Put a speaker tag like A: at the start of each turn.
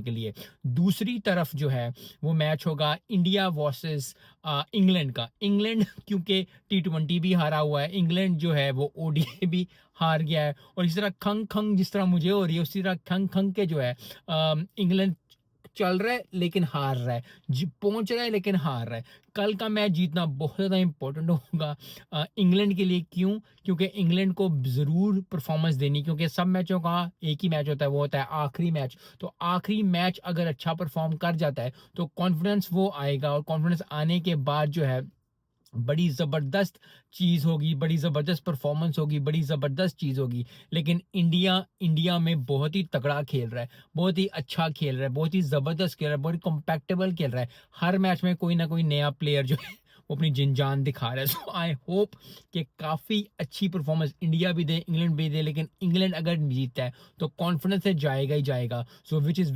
A: के लिए। दूसरी तरफ जो है वो मैच होगा इंडिया वर्सेस इंग्लैंड का। इंग्लैंड क्योंकि टी20 भी हारा हुआ है, इंग्लैंड जो है वो ओडीआई भी हार गया है, और इस तरह खंग खंग जिस तरह मुझे हो रही है उसी तरह खंग खंग के जो है इंग्लैंड चल रहा है लेकिन हार रहा है, पहुंच रहा है लेकिन हार रहा है। कल का मैच जीतना बहुत ज़्यादा इंपॉर्टेंट होगा इंग्लैंड के लिए। क्यों? क्योंकि इंग्लैंड को ज़रूर परफॉर्मेंस देनी, क्योंकि सब मैचों का एक ही मैच होता है, वो होता है आखिरी मैच। तो आखिरी मैच अगर अच्छा परफॉर्म कर जाता है तो कॉन्फिडेंस वो आएगा, और कॉन्फिडेंस आने के बाद जो है बड़ी ज़बरदस्त चीज़ होगी, बड़ी ज़बरदस्त परफॉर्मेंस होगी, बड़ी ज़बरदस्त चीज़ होगी। लेकिन इंडिया इंडिया में बहुत ही तगड़ा खेल रहा है, बहुत ही अच्छा खेल रहा है, बहुत ही ज़बरदस्त खेल रहा है, बहुत ही कॉम्पैक्टेबल खेल रहा है। हर मैच में कोई ना कोई नया प्लेयर जो है वो अपनी जिन जान दिखा रहा है। सो आई होप कि काफ़ी अच्छी परफॉर्मेंस इंडिया भी दे, इंग्लैंड भी दे, लेकिन इंग्लैंड अगर जीतता है तो कॉन्फिडेंस से जाएगा ही जाएगा। सो विच इज़